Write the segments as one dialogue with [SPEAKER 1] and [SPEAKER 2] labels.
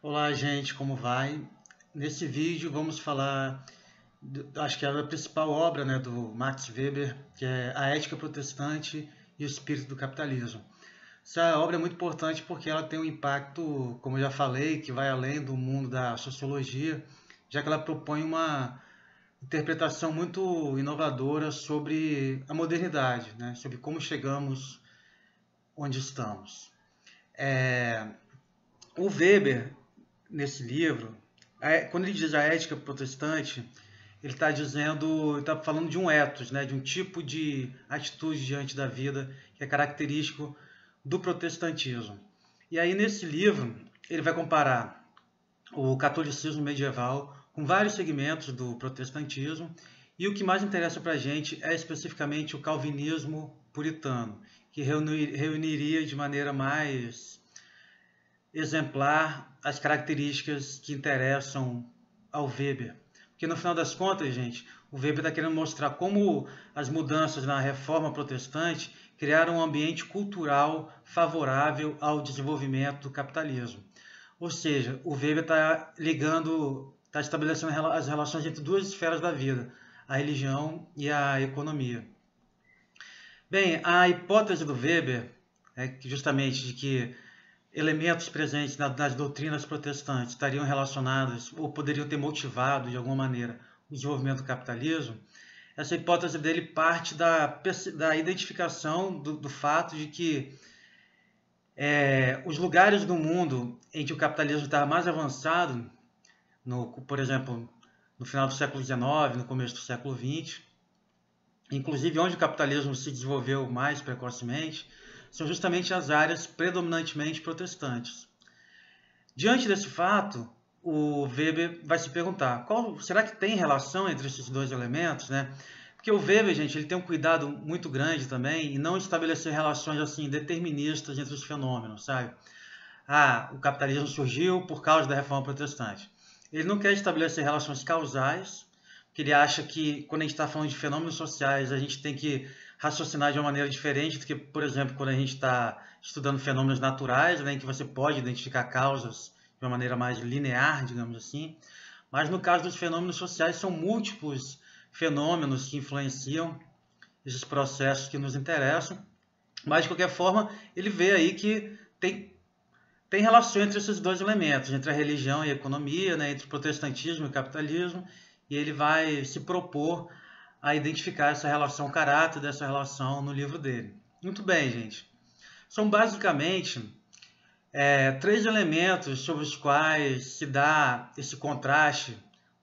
[SPEAKER 1] Olá, gente, como vai? Nesse vídeo vamos falar, acho que é a principal obra, né, do Max Weber, que é A Ética Protestante e o Espírito do Capitalismo. Essa obra é muito importante porque ela tem um impacto, como eu já falei, que vai além do mundo da sociologia, já que ela propõe uma interpretação muito inovadora sobre a modernidade, né, sobre como chegamos onde estamos. O Weber, nesse livro, quando ele diz a ética protestante, ele está dizendo, ele está falando de um ethos, né, de um tipo de atitude diante da vida que é característico do protestantismo. E aí nesse livro ele vai comparar o catolicismo medieval com vários segmentos do protestantismo e o que mais interessa para a gente é especificamente o calvinismo puritano, que reuniria de maneira mais exemplar as características que interessam ao Weber. Porque no final das contas, gente, o Weber está querendo mostrar como as mudanças na reforma protestante criaram um ambiente cultural favorável ao desenvolvimento do capitalismo. Ou seja, o Weber está ligando, está estabelecendo as relações entre duas esferas da vida, a religião e a economia. Bem, a hipótese do Weber é justamente de que elementos presentes nas doutrinas protestantes estariam relacionados ou poderiam ter motivado de alguma maneira o desenvolvimento do capitalismo, essa hipótese dele parte da identificação do fato de que os lugares do mundo em que o capitalismo estava mais avançado, por exemplo, no final do século XIX, no começo do século XX, inclusive onde o capitalismo se desenvolveu mais precocemente, são justamente as áreas predominantemente protestantes. Diante desse fato, o Weber vai se perguntar, será que tem relação entre esses dois elementos, né? Porque o Weber, gente, ele tem um cuidado muito grande também em não estabelecer relações assim deterministas entre os fenômenos, sabe? O capitalismo surgiu por causa da reforma protestante. Ele não quer estabelecer relações causais, porque ele acha que quando a gente está falando de fenômenos sociais, a gente tem que raciocinar de uma maneira diferente do que, por exemplo, quando a gente está estudando fenômenos naturais, né, em que você pode identificar causas de uma maneira mais linear, digamos assim. Mas no caso dos fenômenos sociais, são múltiplos fenômenos que influenciam esses processos que nos interessam. Mas, de qualquer forma, ele vê aí que tem relação entre esses dois elementos, entre a religião e a economia, né, entre o protestantismo e o capitalismo, e ele vai se propor a identificar essa relação, o caráter dessa relação no livro dele. Muito bem, gente. São basicamente três elementos sobre os quais se dá esse contraste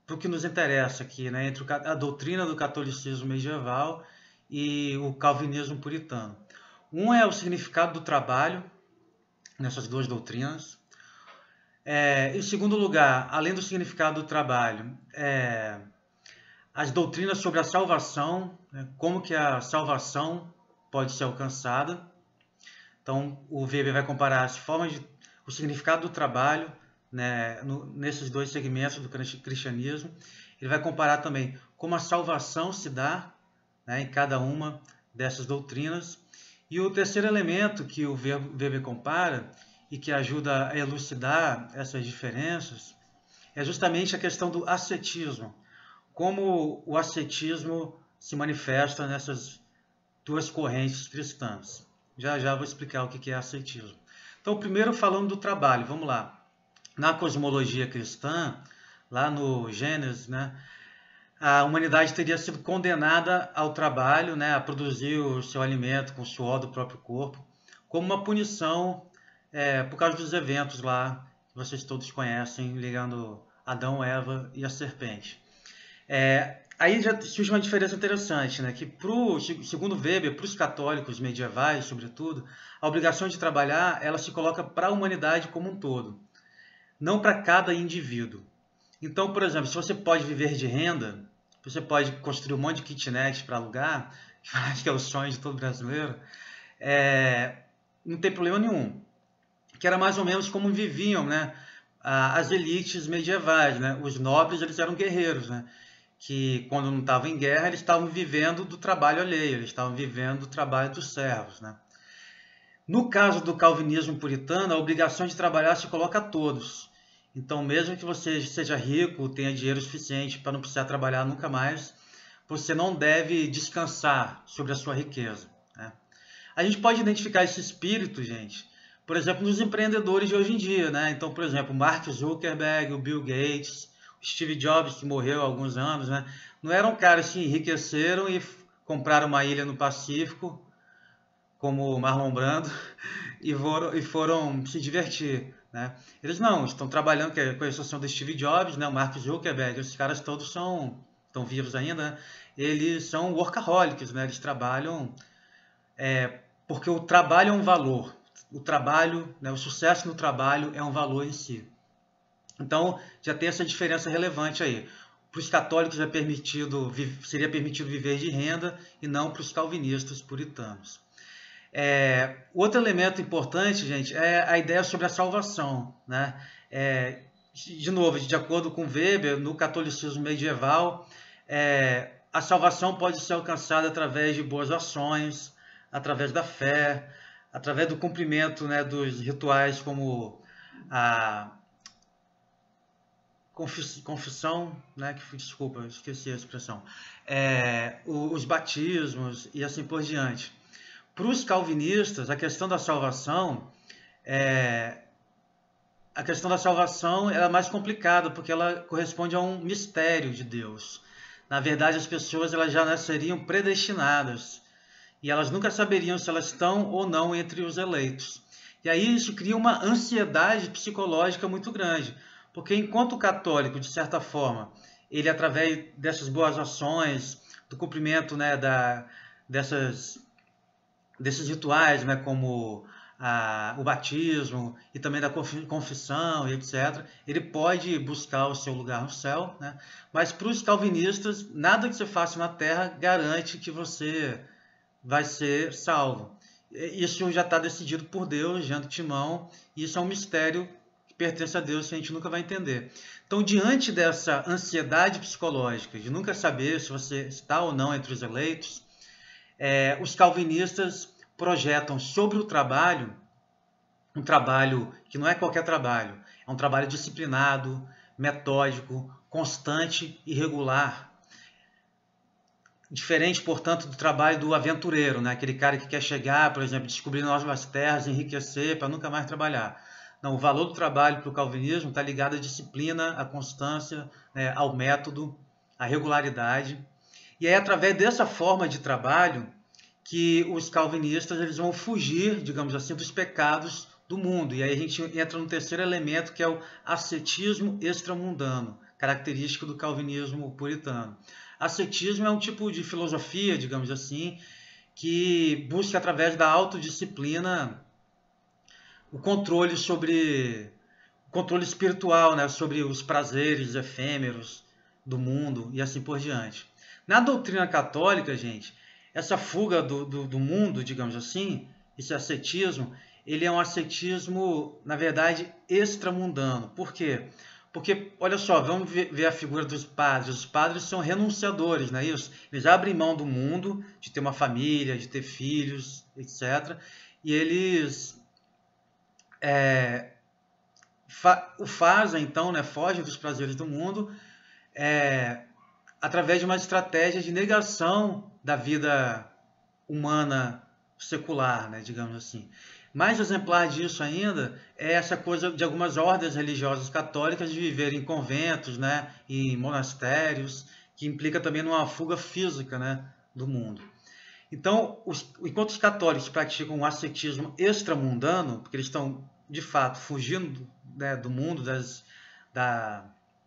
[SPEAKER 1] para o que nos interessa aqui, né, entre a doutrina do catolicismo medieval e o calvinismo puritano. Um é o significado do trabalho nessas duas doutrinas. Em segundo lugar, além do significado do trabalho, as doutrinas sobre a salvação, né, como que a salvação pode ser alcançada. Então, o Weber vai comparar o significado do trabalho, né, nesses dois segmentos do cristianismo. Ele vai comparar também como a salvação se dá, né, em cada uma dessas doutrinas. E o terceiro elemento que o Weber compara e que ajuda a elucidar essas diferenças é justamente a questão do ascetismo. Como o ascetismo se manifesta nessas duas correntes cristãs. Já já vou explicar o que é ascetismo. Então, primeiro falando do trabalho, vamos lá. Na cosmologia cristã, lá no Gênesis, né, a humanidade teria sido condenada ao trabalho, né, a produzir o seu alimento com o suor do próprio corpo, como uma punição por causa dos eventos lá que vocês todos conhecem, ligando Adão, Eva e a serpente. Aí já surge uma diferença interessante, né? Que segundo Weber, para os católicos medievais, sobretudo, a obrigação de trabalhar ela se coloca para a humanidade como um todo, não para cada indivíduo. Então, por exemplo, se você pode viver de renda, você pode construir um monte de kitnet para alugar, que acho que é o sonho de todo brasileiro, não tem problema nenhum. Que era mais ou menos como viviam, né, as elites medievais, né? Os nobres eles eram guerreiros, né? Que quando não estavam em guerra, eles estavam vivendo do trabalho alheio, eles estavam vivendo do trabalho dos servos, né? No caso do calvinismo puritano, a obrigação de trabalhar se coloca a todos. Então, mesmo que você seja rico, tenha dinheiro suficiente para não precisar trabalhar nunca mais, você não deve descansar sobre a sua riqueza, né? A gente pode identificar esse espírito, gente, por exemplo, nos empreendedores de hoje em dia, né? Então, por exemplo, Mark Zuckerberg, o Bill Gates, o Steve Jobs, que morreu há alguns anos, né? Não eram caras que enriqueceram e compraram uma ilha no Pacífico, como o Marlon Brando, e foram se divertir, né? Eles não, estão trabalhando, com a exceção do Steve Jobs, né? O Mark Zuckerberg, esses caras todos estão vivos ainda, né? Eles são workaholics, né? Eles trabalham porque o trabalho é um valor. O trabalho, né, o sucesso no trabalho é um valor em si. Então, já tem essa diferença relevante aí. Para os católicos seria permitido viver de renda e não para os calvinistas puritanos. Outro elemento importante, gente, é a ideia sobre a salvação, né? De novo, de acordo com Weber, no catolicismo medieval, a salvação pode ser alcançada através de boas ações, através da fé, através do cumprimento, né, dos rituais como a confissão, né, desculpa, esqueci a expressão, os batismos e assim por diante. Para os calvinistas, a questão da salvação é mais complicada, porque ela corresponde a um mistério de Deus. Na verdade, as pessoas elas já nasceriam predestinadas e elas nunca saberiam se elas estão ou não entre os eleitos. E aí isso cria uma ansiedade psicológica muito grande, porque enquanto o católico, de certa forma, ele através dessas boas ações, do cumprimento, né, desses rituais, né, como o batismo e também da confissão e etc., ele pode buscar o seu lugar no céu, né? Mas para os calvinistas, nada que você faça na terra garante que você vai ser salvo. Isso já está decidido por Deus, de antemão, e isso é um mistério que pertence a Deus que a gente nunca vai entender. Então, diante dessa ansiedade psicológica, de nunca saber se você está ou não entre os eleitos, os calvinistas projetam sobre o trabalho, um trabalho que não é qualquer trabalho, é um trabalho disciplinado, metódico, constante e regular. Diferente, portanto, do trabalho do aventureiro, né? Aquele cara que quer chegar, por exemplo, descobrir novas terras, enriquecer para nunca mais trabalhar. Não, o valor do trabalho para o calvinismo está ligado à disciplina, à constância, né, ao método, à regularidade. E é através dessa forma de trabalho que os calvinistas eles vão fugir, digamos assim, dos pecados do mundo. E aí a gente entra no terceiro elemento, que é o ascetismo extramundano, característico do calvinismo puritano. Ascetismo é um tipo de filosofia, digamos assim, que busca através da autodisciplina o controle espiritual, né, sobre os prazeres efêmeros do mundo e assim por diante. Na doutrina católica, gente, essa fuga do mundo, digamos assim, esse ascetismo, ele é um ascetismo, na verdade, extramundano. Por quê? Porque, olha só, vamos ver a figura dos padres. Os padres são renunciadores, não é isso? Eles abrem mão do mundo, de ter uma família, de ter filhos, etc. E eles o fazem, então, né, fogem dos prazeres do mundo através de uma estratégia de negação da vida humana secular, né, digamos assim. Mais exemplar disso ainda é essa coisa de algumas ordens religiosas católicas de viver em conventos, né, em monastérios, que implica também numa fuga física, né, do mundo. Então, enquanto os católicos praticam um ascetismo extramundano, porque eles estão, de fato, fugindo, né, do mundo,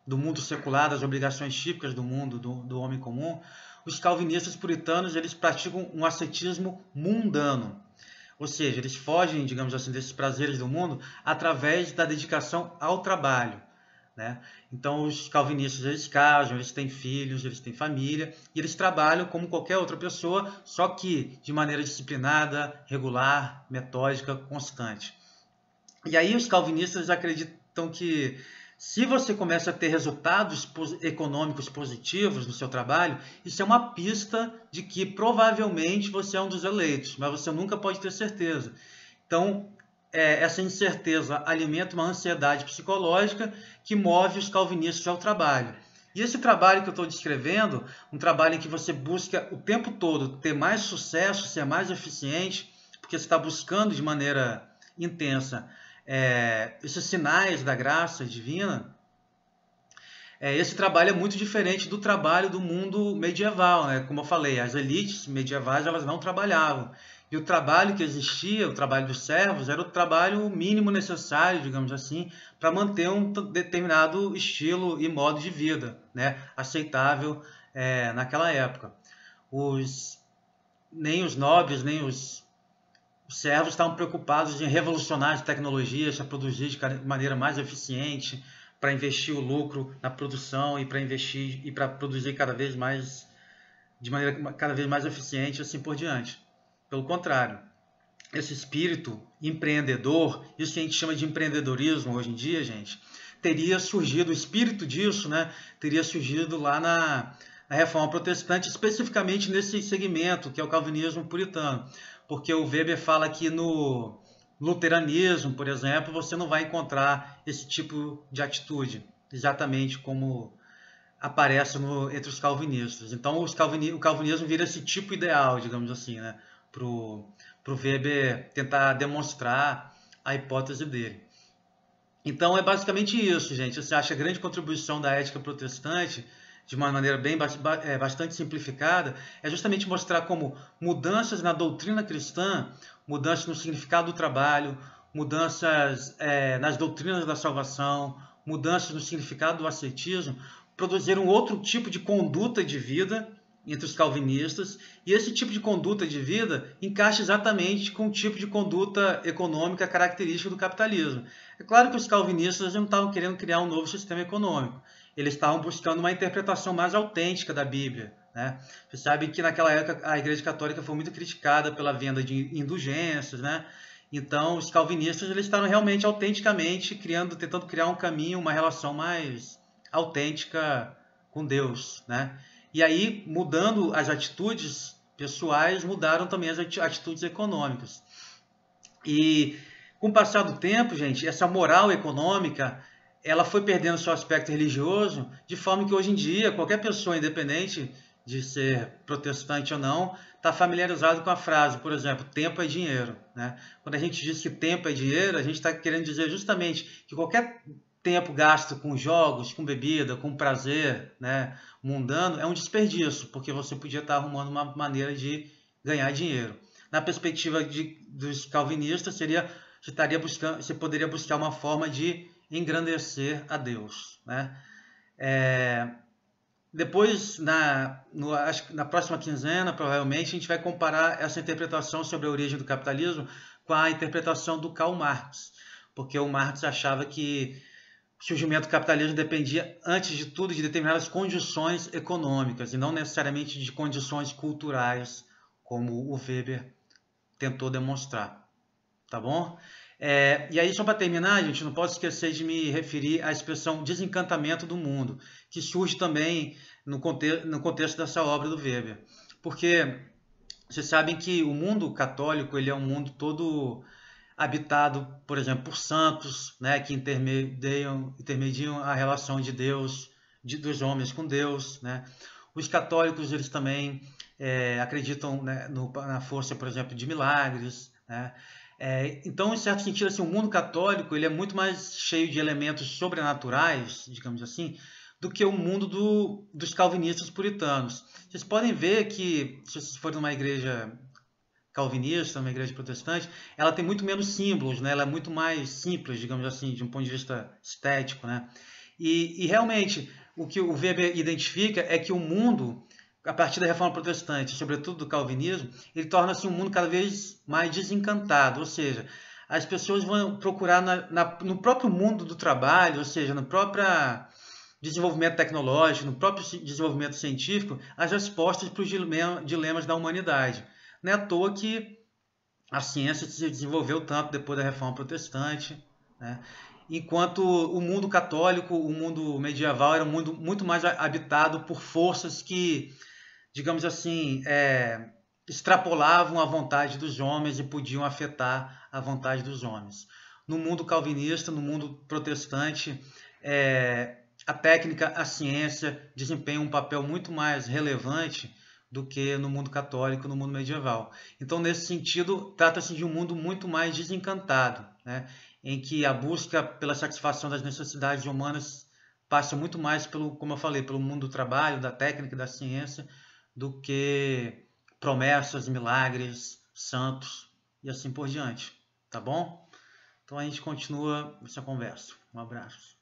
[SPEAKER 1] do mundo secular, das obrigações típicas do mundo, do homem comum, os calvinistas puritanos eles praticam um ascetismo mundano. Ou seja, eles fogem, digamos assim, desses prazeres do mundo através da dedicação ao trabalho, né? Então, os calvinistas, eles casam, eles têm filhos, eles têm família, e eles trabalham como qualquer outra pessoa, só que de maneira disciplinada, regular, metódica, constante. E aí os calvinistas acreditam que se você começa a ter resultados econômicos positivos no seu trabalho, isso é uma pista de que provavelmente você é um dos eleitos, mas você nunca pode ter certeza. Então, essa incerteza alimenta uma ansiedade psicológica que move os calvinistas ao trabalho. E esse trabalho que eu estou descrevendo, um trabalho em que você busca o tempo todo ter mais sucesso, ser mais eficiente, porque você está buscando de maneira intensa esses sinais da graça divina, esse trabalho é muito diferente do trabalho do mundo medieval, né? Como eu falei, as elites medievais elas não trabalhavam. E o trabalho que existia, o trabalho dos servos, era o trabalho mínimo necessário, digamos assim, para manter um determinado estilo e modo de vida, né? Aceitável naquela época. Nem os nobres, nem os servos estavam preocupados em revolucionar as tecnologias, para produzir de maneira mais eficiente, para investir o lucro na produção e para investir e para produzir cada vez mais de maneira cada vez mais eficiente, assim por diante. Pelo contrário, esse espírito empreendedor, isso que a gente chama de empreendedorismo hoje em dia, gente, teria surgido, o espírito disso, né, teria surgido lá na Reforma Protestante, especificamente nesse segmento, que é o calvinismo puritano. Porque o Weber fala que no luteranismo, por exemplo, você não vai encontrar esse tipo de atitude, exatamente como aparece entre os calvinistas. Então, o calvinismo vira esse tipo ideal, digamos assim, né, para o Weber tentar demonstrar a hipótese dele. Então, é basicamente isso, gente. Você acha a grande contribuição da ética protestante, de uma maneira bastante simplificada, é justamente mostrar como mudanças na doutrina cristã, mudanças no significado do trabalho, mudanças nas doutrinas da salvação, mudanças no significado do ascetismo, produziram outro tipo de conduta de vida entre os calvinistas, e esse tipo de conduta de vida encaixa exatamente com o tipo de conduta econômica característica do capitalismo. É claro que os calvinistas não estavam querendo criar um novo sistema econômico, eles estavam buscando uma interpretação mais autêntica da Bíblia, né? Você sabe que naquela época a Igreja Católica foi muito criticada pela venda de indulgências, né? Então os calvinistas eles estavam realmente autenticamente tentando criar um caminho, uma relação mais autêntica com Deus, né? E aí, mudando as atitudes pessoais, mudaram também as atitudes econômicas. E com o passar do tempo, gente, essa moral econômica ela foi perdendo seu aspecto religioso, de forma que hoje em dia qualquer pessoa, independente de ser protestante ou não, está familiarizado com a frase, por exemplo, tempo é dinheiro, né? Quando a gente diz que tempo é dinheiro, a gente está querendo dizer justamente que qualquer tempo gasto com jogos, com bebida, com prazer, né, mundano, é um desperdício, porque você podia estar arrumando uma maneira de ganhar dinheiro. Na perspectiva dos calvinistas, você poderia buscar uma forma de engrandecer a Deus, né? Depois, acho que na próxima quinzena, provavelmente, a gente vai comparar essa interpretação sobre a origem do capitalismo com a interpretação do Karl Marx, porque o Marx achava que o surgimento do capitalismo dependia, antes de tudo, de determinadas condições econômicas e não necessariamente de condições culturais, como o Weber tentou demonstrar. Tá bom? E aí, só para terminar, gente, não posso esquecer de me referir à expressão desencantamento do mundo, que surge também no contexto dessa obra do Weber. Porque vocês sabem que o mundo católico ele é um mundo todo habitado, por exemplo, por santos, né, que intermediam a relação de Deus, dos homens com Deus, né? Os católicos eles também acreditam, né, na força, por exemplo, de milagres, né? Então, em certo sentido, assim, o mundo católico ele é muito mais cheio de elementos sobrenaturais, digamos assim, do que o mundo dos calvinistas puritanos. Vocês podem ver que, se vocês forem numa igreja calvinista, uma igreja protestante, ela tem muito menos símbolos, né? Ela é muito mais simples, digamos assim, de um ponto de vista estético, né? E realmente, o que o Weber identifica é que o mundo, a partir da Reforma Protestante, sobretudo do calvinismo, ele torna-se um mundo cada vez mais desencantado, ou seja, as pessoas vão procurar no próprio mundo do trabalho, ou seja, no próprio desenvolvimento tecnológico, no próprio desenvolvimento científico, as respostas para os dilemas da humanidade. Não é à toa que a ciência se desenvolveu tanto depois da Reforma Protestante, né? Enquanto o mundo católico, o mundo medieval era um mundo muito mais habitado por forças que, digamos assim, extrapolavam a vontade dos homens e podiam afetar a vontade dos homens. No mundo calvinista, no mundo protestante, a técnica, a ciência desempenham um papel muito mais relevante do que no mundo católico, no mundo medieval. Então, nesse sentido, trata-se de um mundo muito mais desencantado, né? Em que a busca pela satisfação das necessidades humanas passa muito mais pelo, como eu falei, pelo mundo do trabalho, da técnica, da ciência, do que promessas, milagres, santos e assim por diante. Tá bom? Então a gente continua essa conversa. Um abraço.